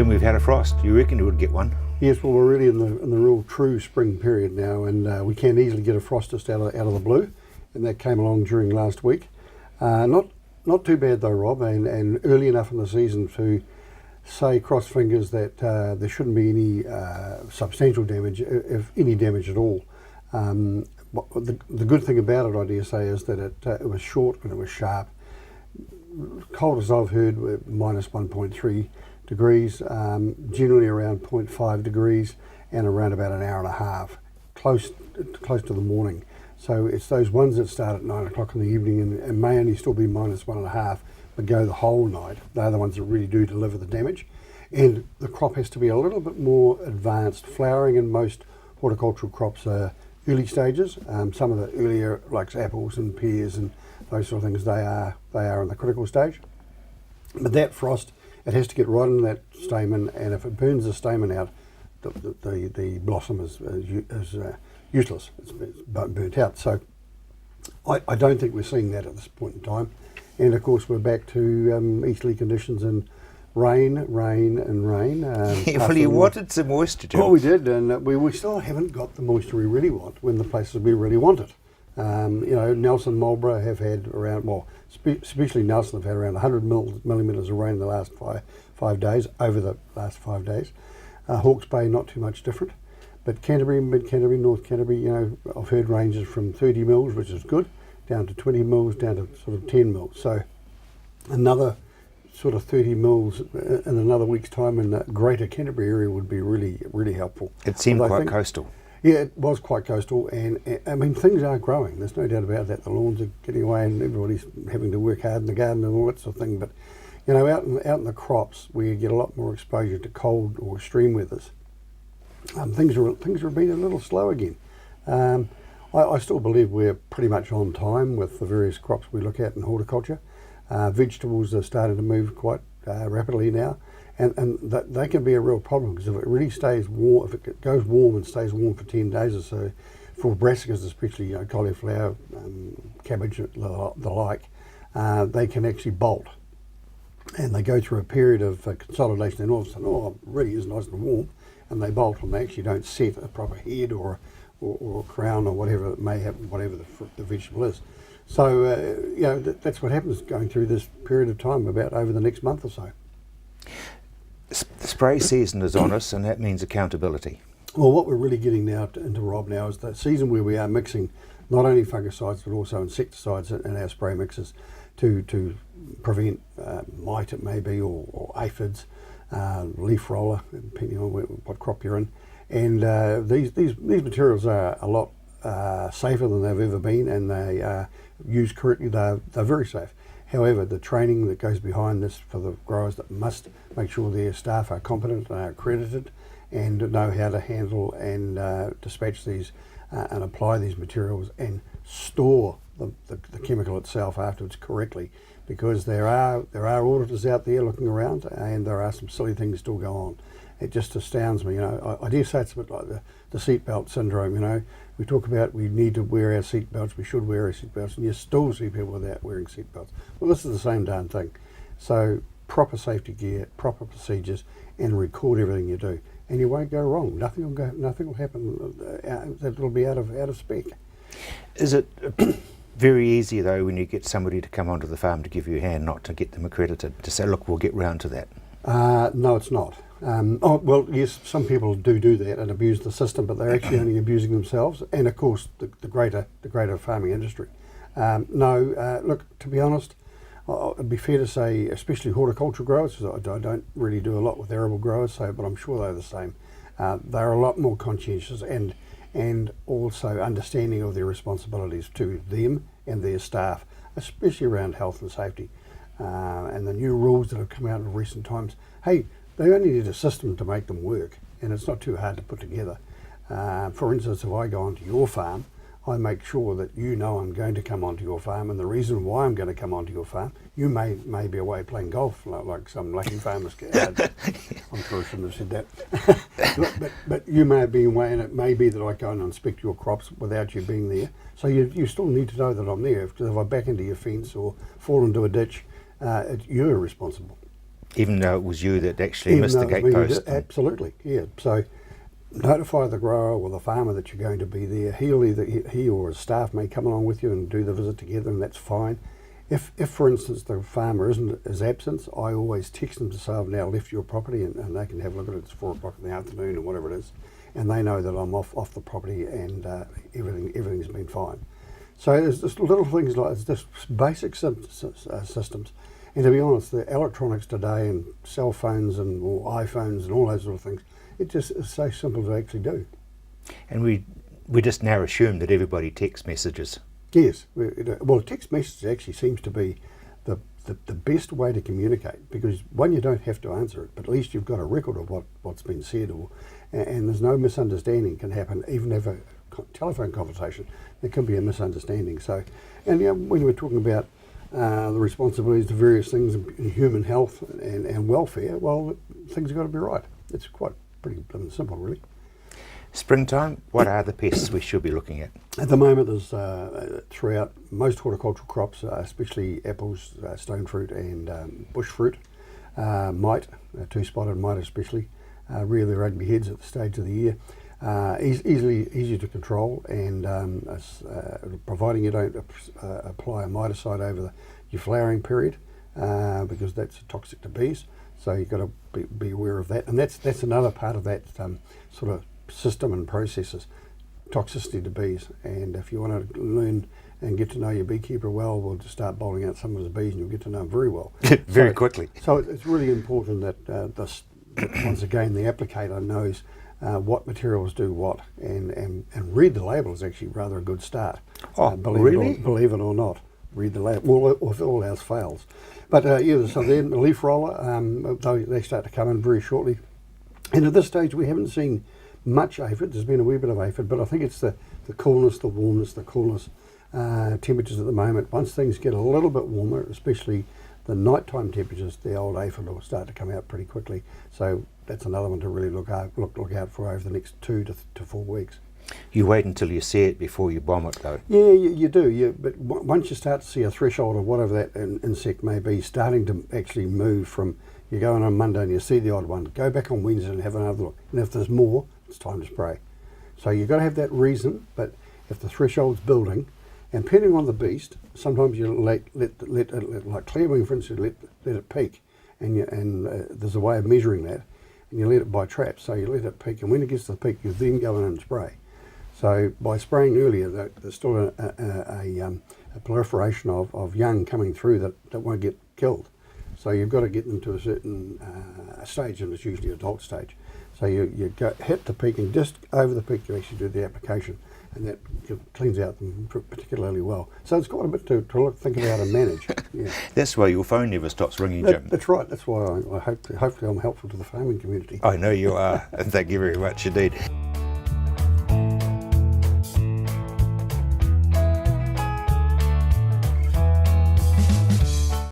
Jim, we've had a frost. You reckon you would get one? Yes, well, we're really in the real true spring period now, and we can easily get a frost just out of the blue, and that came along during last week. Not too bad though, Rob, and early enough in the season to say, cross fingers, that there shouldn't be any substantial damage, if any damage at all. The good thing about it, I dare say, is that it was short and it was sharp. Coldest I've heard were minus 1.3 degrees, generally around 0.5 degrees, and around about an hour and a half, close to the morning. So it's those ones that start at 9 o'clock in the evening and may only still be minus 1.5, but go the whole night. They're the ones that really do deliver the damage. And the crop has to be a little bit more advanced. Flowering in most horticultural crops are early stages. Some of the earlier, like apples and pears and those sort of things, they are in the critical stage. But that frost, it has to get right in that stamen, and if it burns the stamen out, the blossom is useless. It's burnt out. So I don't think we're seeing that at this point in time. And of course we're back to easterly conditions and rain. Well, you wanted some moisture, Jim. Well, we did, and we still haven't got the moisture we really want when the places we really want it. Nelson, Marlborough have had around, especially Nelson have had around 100 millimetres of rain in the last five days, over the last 5 days. Hawke's Bay, not too much different. But Canterbury, Mid-Canterbury, North Canterbury, I've heard ranges from 30 mils, which is good, down to 20 mils, down to sort of 10 mils. So another sort of 30 mils in another week's time in the greater Canterbury area would be really, really helpful. It seemed quite coastal. Yeah, it was quite coastal, and I mean, things are growing. There's no doubt about that. The lawns are getting away, and everybody's having to work hard in the garden and all that sort of thing. But out in the crops, where you get a lot more exposure to cold or extreme weathers, things are being a little slow again. I still believe we're pretty much on time with the various crops we look at in horticulture. Vegetables are starting to move quite rapidly now. And they can be a real problem, because if it really stays warm, if it goes warm and stays warm for 10 days or so, for brassicas especially, cauliflower, cabbage, the like, they can actually bolt. And they go through a period of consolidation, and all of a sudden, it really is nice and warm, and they bolt, and they actually don't set a proper head or a crown or whatever it may have, whatever the vegetable is. So, that's what happens going through this period of time, about over the next month or so. The spray season is on us, and that means accountability. Well, what we're really getting now into, Rob, now is the season where we are mixing not only fungicides but also insecticides in our spray mixes to prevent mite, it may be, or aphids, leaf roller, depending on what crop you're in. And these materials are a lot safer than they've ever been, and they are used correctly. They're very safe. However, the training that goes behind this for the growers that must make sure their staff are competent and are accredited and know how to handle and dispatch these and apply these materials and store the chemical itself afterwards correctly, because there are auditors out there looking around, and there are some silly things still go on. It just astounds me. I dare say it's a bit like the seatbelt syndrome. We talk about we need to wear our seatbelts, we should wear our seatbelts, and you still see people without wearing seatbelts. Well, this is the same darn thing. So proper safety gear, proper procedures, and record everything you do, and you won't go wrong. Nothing will happen that will be out of spec. Is it very easy though when you get somebody to come onto the farm to give you a hand, not to get them accredited, to say, look, we'll get round to that? No, it's not. Well, yes, some people do that and abuse the system, but they're actually only abusing themselves, and of course the greater farming industry. Look, to be honest, it'd be fair to say, especially horticultural growers, because I don't really do a lot with arable growers, but I'm sure they're the same. They're a lot more conscientious and also understanding of their responsibilities to them and their staff, especially around health and safety. And the new rules that have come out in recent times, hey, they only need a system to make them work, and it's not too hard to put together. For instance, if I go onto your farm, I make sure that I'm going to come onto your farm, and the reason why I'm going to come onto your farm, you may be away playing golf, like some lucky farmers. I'm sure I shouldn't have said that. but you may be away, and it may be that I go and inspect your crops without you being there. So you still need to know that I'm there, because if I back into your fence or fall into a ditch, you're responsible. Even though it was you that actually Even missed the though it gate was me, post. absolutely, yeah. So notify the grower or the farmer that you're going to be there. He or his staff may come along with you and do the visit together, and that's fine. If for instance, the farmer is absent, I always text them to say I've now left your property, and they can have a look at it. It's 4 o'clock in the afternoon or whatever it is, and they know that I'm off the property, and everything's been fine. So there's just little things like it's just basic systems. And to be honest, the electronics today and cell phones or iPhones and all those sort of things, it just is so simple to actually do. And we just now assume that everybody texts messages. Yes, well, text message actually seems to be the best way to communicate, because one, you don't have to answer it, but at least you've got a record of what's been said, and there's no misunderstanding can happen. Even if a telephone conversation, there can be a misunderstanding. So, and when we're talking about the responsibilities of various things in human health and welfare, well, things have got to be right. It's quite pretty simple, really. Springtime, what are the pests we should be looking at? At the moment, there's throughout most horticultural crops, especially apples, stone fruit and bush fruit, mite, two-spotted mite especially, really ugly heads at the stage of the year. Easy to control, and providing you don't apply a miticide over your flowering period, because that's toxic to bees. So you've got to be aware of that, and that's another part of that sort of system and processes, toxicity to bees. And if you want to learn and get to know your beekeeper well, we'll just start bowling out some of his bees, and you'll get to know them very well. Very quickly. So it's really important that once again the applicator knows what materials do what, and read the label is actually rather a good start. Believe it or not, read the label. Well, if all else fails. But so then the leaf roller, they start to come in very shortly. And at this stage we haven't seen much aphid. There's been a wee bit of aphid, but I think it's the coolness, the warmness, the coolness, temperatures at the moment. Once things get a little bit warmer, especially the nighttime temperatures, the old aphid will start to come out pretty quickly. So that's another one to really look out for over the next 2 to 4 weeks. You wait until you see it before you bomb it, though. Yeah, you do. But once you start to see a threshold of whatever that insect may be starting to actually move from, you go in on Monday and you see the odd one, go back on Wednesday and have another look. And if there's more, it's time to spray. So you've got to have that reason, but if the threshold's building, and depending on the beast, sometimes you let it, like clearwing for instance, let it peak, and there's a way of measuring that, and you let it by traps. So you let it peak, and when it gets to the peak, you then go in and spray. So by spraying earlier, there's still a proliferation of young coming through that won't get killed. So you've got to get them to a certain stage, and it's usually adult stage. So you hit the peak, and just over the peak you actually do the application, and that cleans out them particularly well. So it's quite a bit to think about and manage. Yeah. That's why your phone never stops ringing, Jim. That's right. That's why I hopefully I'm helpful to the farming community. I know you are, and thank you very much indeed.